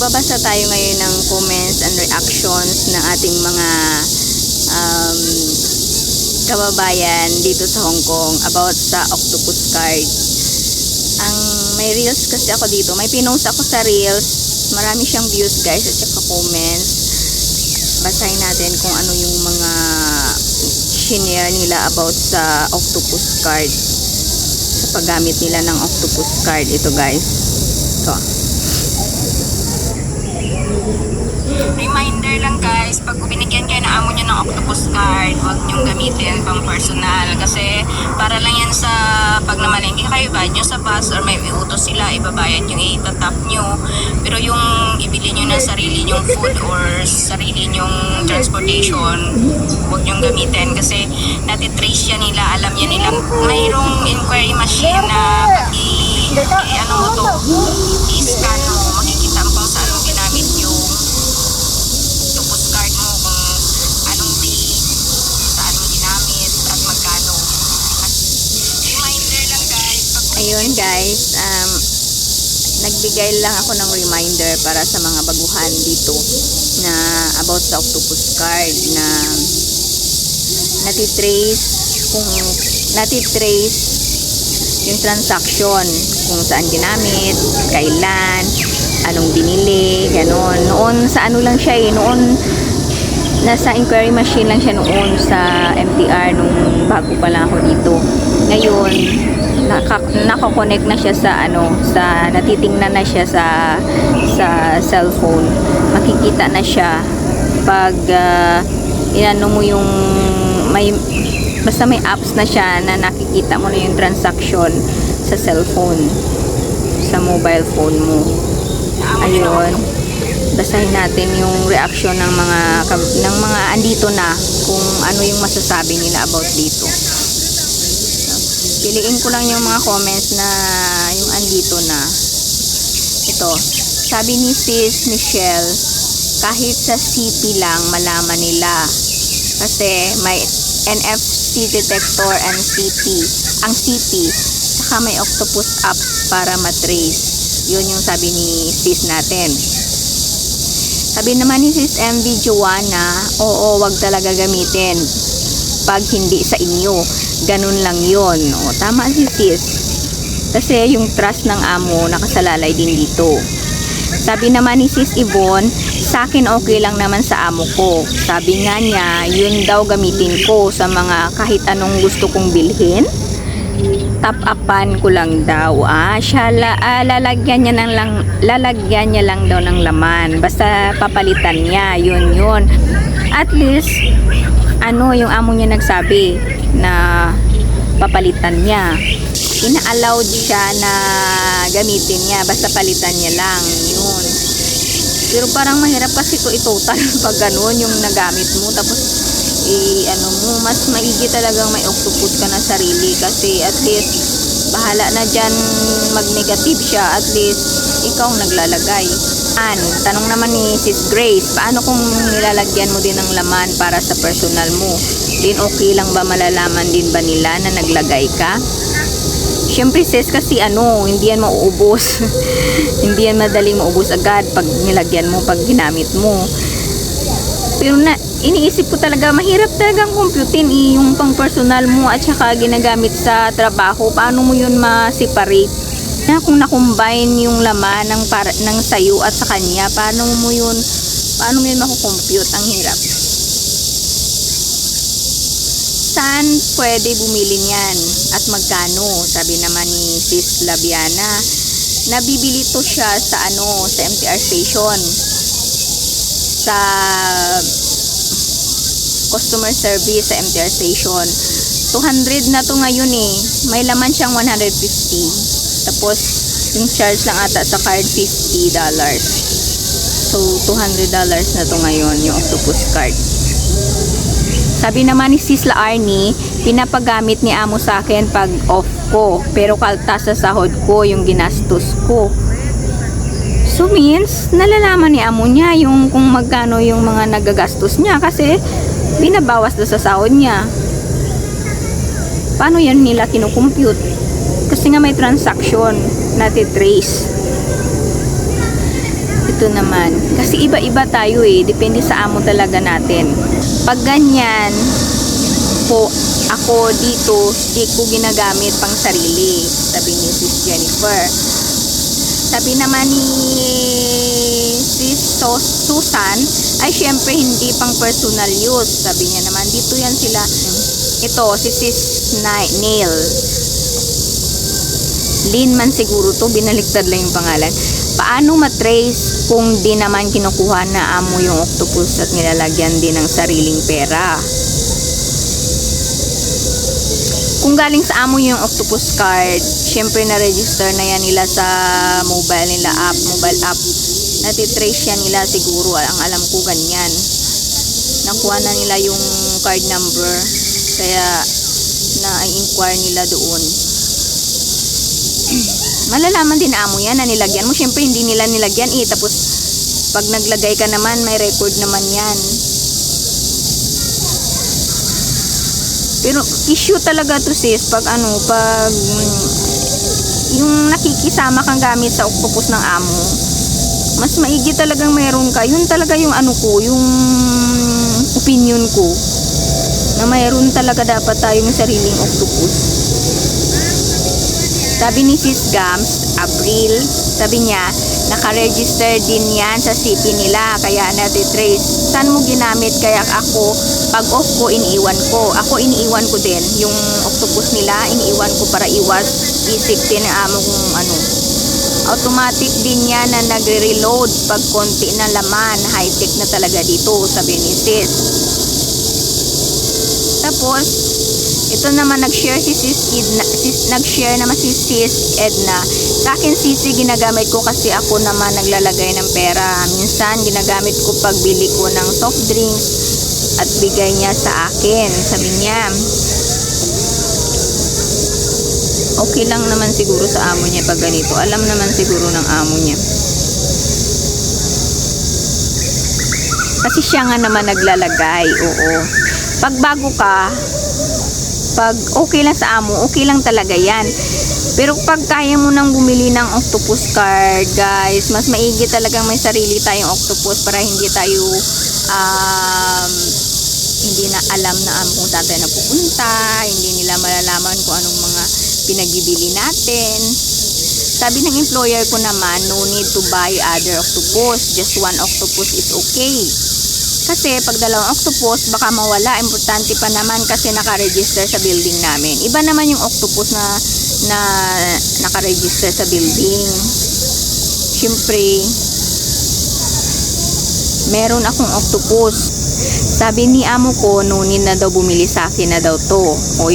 Magbabasa tayo ngayon ng comments and reactions ng ating mga um, kababayan dito sa Hong Kong about sa octopus card. May reels kasi ako dito. May pinost ako sa reels. Marami siyang views guys at saka comments. Basahin natin kung ano yung mga shinare nila about sa octopus card. Sa paggamit nila ng octopus card. Ito guys. Ito. Reminder lang guys, pag binigyan kayo na amo nyo ng octopus card, huwag nyong gamitin pang personal kasi para lang yan sa pag namalengke kayo, bayad nyo sa bus or may utos sila, ibabayad yung itatap nyo. Pero yung ibili nyo ng sarili nyong food or sarili nyong transportation, huwag nyong gamitin kasi natitrace yan nila, alam yan nila. Mayroong inquiry machine na ano mo to, i-scan mo, makikita mo kung saan mo ginamit yung card mo, kung anong day, saan mo ginamit, at magkano. At reminder lang guys. Ayun guys, nagbigay lang ako ng reminder para sa mga baguhan dito na about sa octopus card na natitrace yung transaction, kung saan ginamit, kailan, anong binili, gano'n. Noon sa ano lang siya noon nasa inquiry machine lang siya noon sa MTR nung bago pa lang ako dito. Ngayon, nakakonect na siya sa sa natitingnan na siya sa cellphone. Makikita na siya pag inano mo yung basta may apps na siya na nakikita mo na yung transaction sa cellphone, sa mobile phone mo. Ayun, basahin natin yung reaction ng mga andito na kung ano yung masasabi nila about dito. Piliin ko lang yung mga comments na yung andito na. Ito, sabi ni Sis Michelle, kahit sa CP lang malaman nila kasi may NFC detector and ang CP saka may octopus apps para matrace. Yun yung sabi ni sis natin. Sabi naman ni sis MV Joanna, oo, wag talaga gamitin pag hindi sa inyo, ganun lang yun. O, tama si sis kasi yung trust ng amo nakasalalay din dito. Sabi naman ni sis Yvonne, sa akin okay lang naman sa amo ko. Sabi nga niya, yun daw gamitin ko sa mga kahit anong gusto kong bilhin. Tap-upan ko lang daw. Lalagyan niya lang daw ng laman. Basta papalitan niya. Yun. At least, yung amo niya nagsabi na papalitan niya. Ina-allowed siya na gamitin niya. Basta palitan niya lang. Yun. Pero parang mahirap kasi i-total pag gano'n yung nagamit mo. Tapos, mas maigi talagang may octopus ka na sarili kasi at least bahala na dyan mag-negative siya, at least ikaw naglalagay. Tanong naman ni Sis Grace, paano kung nilalagyan mo din ng laman para sa personal mo? Din okay lang ba, malalaman din ba nila na naglagay ka? Siyempre sis kasi hindi yan mauubos. Hindi yan madaling maubos agad pag nilagyan mo, pag ginamit mo. Pero iniisip ko talaga, mahirap talagang computein yung pang personal mo at saka ginagamit sa trabaho. Paano mo yun ma-separate? Kung na-combine yung laman ng sayo at sa kanya, paano mo yun makukompute? Ang hirap. Saan pwede bumili niyan? At magkano? Sabi naman ni Sis Labiana, nabibili to siya sa MTR station. Sa customer service sa MTR station. 200 na to ngayon May laman siyang 150. Tapos yung charge lang ata sa card $50. So $200 na to ngayon yung octopus card. Sabi naman ni Sis Arnie, pinapagamit ni amo sa akin pag off ko, pero kaltas sa sahod ko yung ginastos ko. So means, nalalaman ni amo niya yung kung magkano yung mga nagagastos niya kasi binabawas na sa sahod niya. Paano yan nila kinukompute? Kasi nga may transaction na titrace. dito naman. Kasi iba-iba tayo eh. Depende sa amo talaga natin. Pag ganyan po, ako dito, di ko ginagamit pang sarili. Sabi ni Sis Jennifer. Sabi naman ni Sis Susan, ay syempre hindi pang personal use. Sabi niya naman, dito yan sila. Ito, si Sis Nail. Lin man siguro to, binaliktad lang yung pangalan. Paano matrace kung di naman kinukuha na amo yung octopus at nilalagyan din ng sariling pera? Kung galing sa amo yung octopus card, syempre na-register na yan nila sa mobile nila app, mobile app. Natitrace yan nila siguro, ang alam ko ganyan. Nakuha na nila yung card number, kaya na-inquire nila doon. Malalaman din amo yan na nilagyan mo. Syempre hindi nila nilagyan eh. Tapos pag naglagay ka naman, may record naman yan. Pero issue talaga to sis. Pag yung nakikisama kang gamit sa octopus ng amo, mas maigi talagang meron ka. Yun talaga yung yung opinion ko. Na mayroon talaga dapat tayong sariling octopus. Sabi ni Sis Gams, April, sabi niya, naka-register din yan sa CP nila, kaya natitrace. Saan mo ginamit? Kaya ako, pag off ko, iniiwan ko. Ako, iniiwan ko din. Yung octopus nila, iniiwan ko para iwas isip din ng among automatic din yan na nagre-reload pag konti na laman. High-tech na talaga dito, sabi ni Sis. Tapos, ito naman nag-share si Sis Edna, nag-share naman si Sis Edna. Sa akin sisi ginagamit ko kasi ako naman naglalagay ng pera. Minsan ginagamit ko pagbili ko ng soft drinks at bigay niya sa akin. Sabi niya, okay lang naman siguro sa amo niya pag ganito. Alam naman siguro ng amo niya. Kasi siya nga naman naglalagay, oo. Pag bago ka, pag okay lang sa amo, okay lang talaga yan. Pero pag kaya mo nang bumili ng octopus card, guys, mas maigi talagang may sarili tayong octopus para hindi tayo hindi na alam na kung saan tayo napupunta, hindi nila malalaman kung anong mga pinagbibili natin. Sabi ng employer ko naman, no need to buy other octopus, just one octopus is okay. Kasi pag dalawang octopus, baka mawala. Importante pa naman kasi naka-register sa building namin. Iba naman yung octopus na naka-register sa building. Siyempre, meron akong octopus. Sabi ni amo ko, nunin na daw bumili sa akin na daw to. O,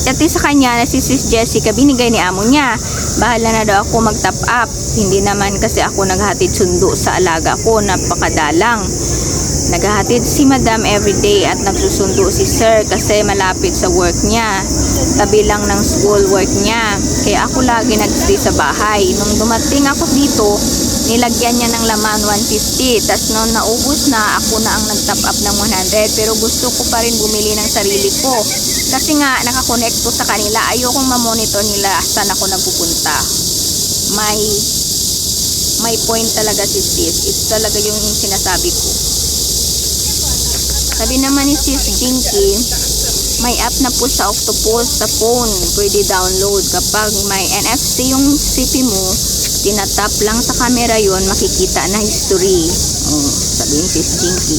at sa kanya, na si Sis Jessica, binigay ni amo niya. Bahala na daw ako mag-top up. Hindi naman kasi ako naghatid sundo sa alaga ko. Napakadalang. Naghahatid si Madam everyday at nagsusundo si Sir kasi malapit sa work niya. Tabi lang ng school work niya. Kaya ako lagi nagstay sa bahay. Nung dumating ako dito, nilagyan niya ng laman 150. Tapos nung naubos na, ako na ang nag-top up ng 100. Pero gusto ko pa rin bumili ng sarili ko. Kasi nga, nakakonect ko sa kanila. Ayokong mamonitor nila saan ako nagpupunta. May point talaga si Sis. Ito talaga yung sinasabi ko. Sabi naman ni Sis Jinky, may app na po sa octopus sa phone. Pwede download. Kapag may NFC yung CP mo, tinatap lang sa camera yon, makikita na history. Sabi ni Sis Jinky.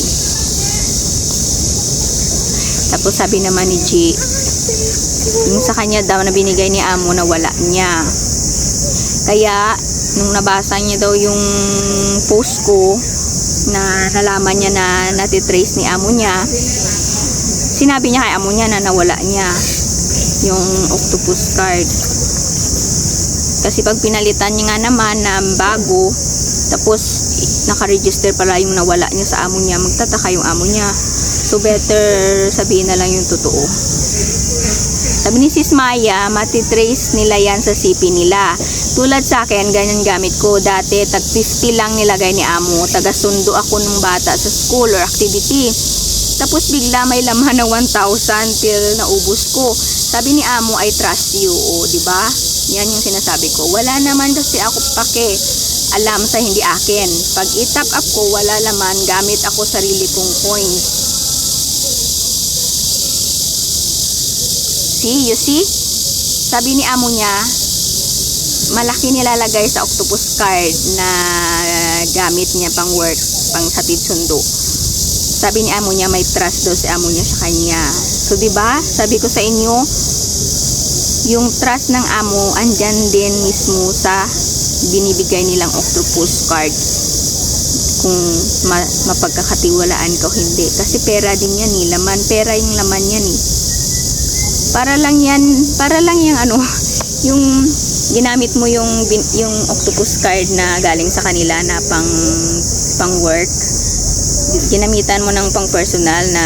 Tapos sabi naman ni G, yung sa kanya daw na binigay ni amo na wala niya. Kaya, nung nabasa niya daw yung post ko, na nalaman niya na natitrace ni amo niya, sinabi niya kay amo niya na nawala niya yung octopus card. Kasi pag pinalitan niya nga naman na bago, tapos nakaregister pala yung nawala niya sa amo niya, magtataka yung amo niya. So better sabihin na lang yung totoo. Sabi ni Sis Maya, matitrace nila yan sa CP nila. Tulad sa akin, ganyan gamit ko. Dati, tag 50 lang nilagay ni amo. Taga-sundo ako ng bata sa school or activity. Tapos bigla may laman na 1,000 till naubos ko. Sabi ni amo, I trust you. O, diba? Yan yung sinasabi ko. Wala naman kasi ako pake. alam sa hindi akin. Pag i-top up ko, wala laman, gamit ako sarili kong coins. See, you see? Sabi ni amo niya, malaki nilalagay sa octopus card na gamit niya pang work, pang hatid sundo. Sabi ni amo niya, may trust daw si amo niya sa kanya. So, diba? Sabi ko sa inyo, yung trust ng amo, andyan din mismo sa binibigay nilang octopus card. Kung mapagkakatiwalaan ka o hindi. Kasi pera din yan eh. Laman, pera yung laman yan eh. Para lang yan ano, yung ginamit mo yung octopus card na galing sa kanila na pang work. Ginamitan mo ng pang personal na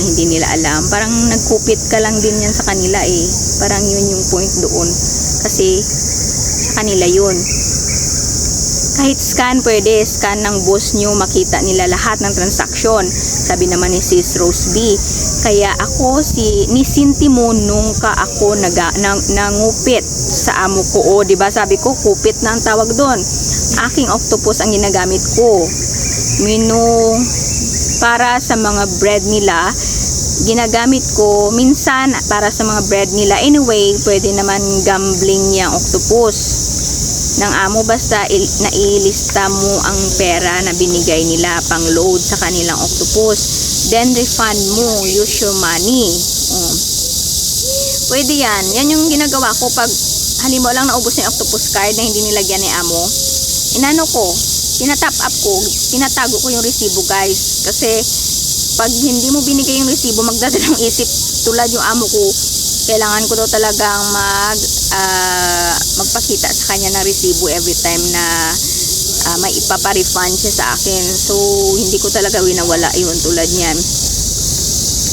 hindi nila alam. Parang nagkupit ka lang din yan sa kanila eh. Parang yun yung point doon. Kasi sa kanila yun. Kahit scan, pwede. Scan ng boss nyo, makita nila lahat ng transaksyon. Sabi naman ni Sis Rose B. Kaya ako, ni Sintimo, nung ka ako nangupit sa amo ko. O, diba sabi ko, kupit na ang tawag doon. Aking octopus ang ginagamit ko. Para sa mga bread nila, ginagamit ko minsan para sa mga bread nila. Anyway, pwede naman gambling niyang octopus ng amo, basta nailista mo ang pera na binigay nila pang load sa kanilang octopus, then refund mo, use your money. Pwede yan yung ginagawa ko pag halimbawa lang naubos na yung octopus card na hindi nilagyan ni amo. Inano ko, tinatap up ko, tinatago ko yung resibo, guys, kasi pag hindi mo binigay yung resibo, magdadalang isip tulad yung amo ko. Kailangan ko daw talagang magpakita sa kanya ng resibo every time na may ipapa-refund siya sa akin. So, hindi ko talaga winawala yun tulad niyan.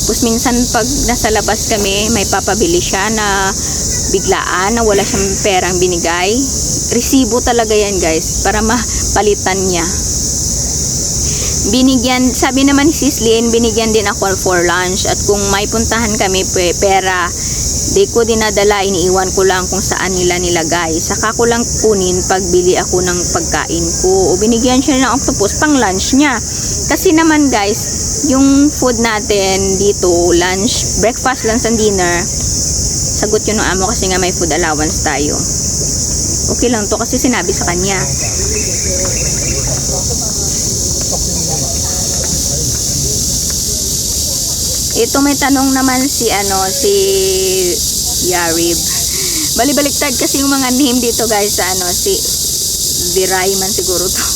Tapos minsan pag nasa labas kami, may papabili siya na biglaan na wala siyang perang binigay. Resibo talaga yan, guys, para mapalitan niya. Sabi naman ni Sis Lynn, binigyan din ako for lunch, at kung may puntahan kami pera, di ko dinadala, iniiwan ko lang kung saan nila nilagay. Saka ko lang kunin pag bili ako ng pagkain ko. O binigyan siya ng octopus pang lunch niya. Kasi naman, guys, yung food natin dito, lunch, breakfast, lunch and dinner, sagot yun ng amo kasi nga may food allowance tayo. Okay lang to kasi sinabi sa kanya. Ito may tanong naman si Yarib. Bali-baliktad kasi yung mga name dito, guys, sa si Viray man siguro to.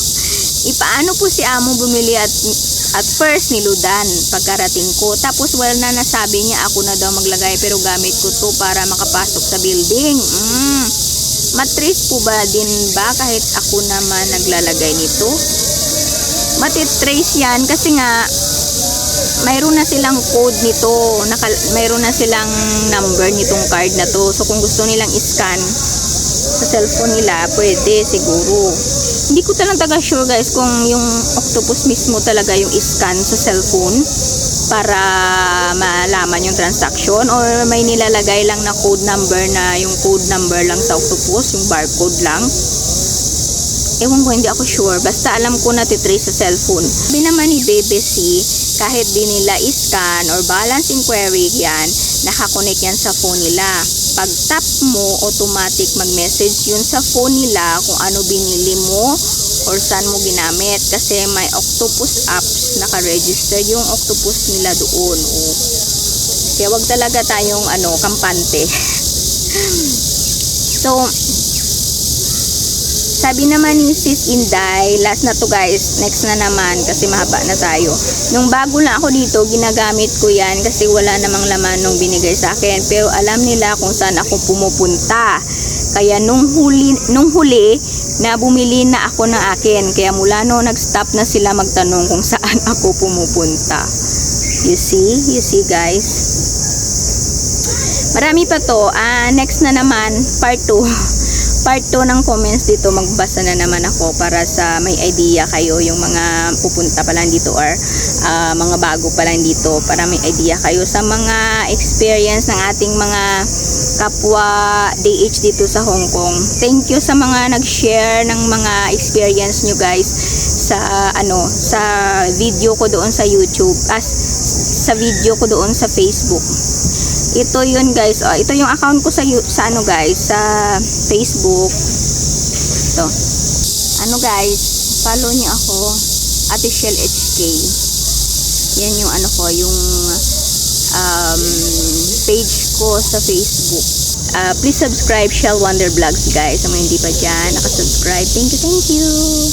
Ipaano po si amo bumili at first niludan pagkarating ko. Tapos nasabi niya ako na daw maglagay, pero gamit ko to para makapasok sa building. Matrace po ba din ba kahit ako naman naglalagay nito? Matitrace yan kasi nga mayroon na silang code nito, mayroon na silang number nitong card na to. So kung gusto nilang i-scan sa cellphone nila, pwede siguro. Hindi ko talaga sure, guys, kung yung octopus mismo talaga yung i-scan sa cellphone para malaman yung transaction, or may nilalagay lang na code number na yung code number lang sa octopus, yung barcode lang. Ewan ko, hindi ako sure. Basta alam ko na titrace sa cellphone. Sabi naman ni Baby C, kahit di nila i-scan or balance inquiry yan, nakakonect yan sa phone nila. Pag tap mo, automatic mag-message yun sa phone nila kung ano binili mo or saan mo ginamit. Kasi may octopus apps, naka-register yung octopus nila doon. Kaya wag talaga tayong kampante. So, sabi naman ni Sis Inday, last na to, guys, next na naman kasi mahaba na tayo. Nung bago na ako dito, ginagamit ko yan kasi wala namang laman nung binigay sa akin. Pero alam nila kung saan ako pumupunta. Kaya nung huli na bumili na ako ng akin. Kaya mula no, nag-stop na sila magtanong kung saan ako pumupunta. You see, guys. Marami pa to. Next na naman, part 2. part 2 ng comments dito, magbasa na naman ako para sa may idea kayo, yung mga pupunta pa lang dito or mga bago pa lang dito, para may idea kayo sa mga experience ng ating mga kapwa DH dito sa Hong Kong. Thank you sa mga nag-share ng mga experience nyo guys sa video ko doon sa YouTube, sa video ko doon sa Facebook. Ito yun guys, ito yung account ko sa ano guys, sa Facebook. Ito. Ano guys, follow niyo ako, Ate Shell HK. Yan yung ano ko, yung page ko sa Facebook. Please subscribe Shell Wonder Vlogs guys, sa mga hindi pa dyan nakasubscribe. Thank you.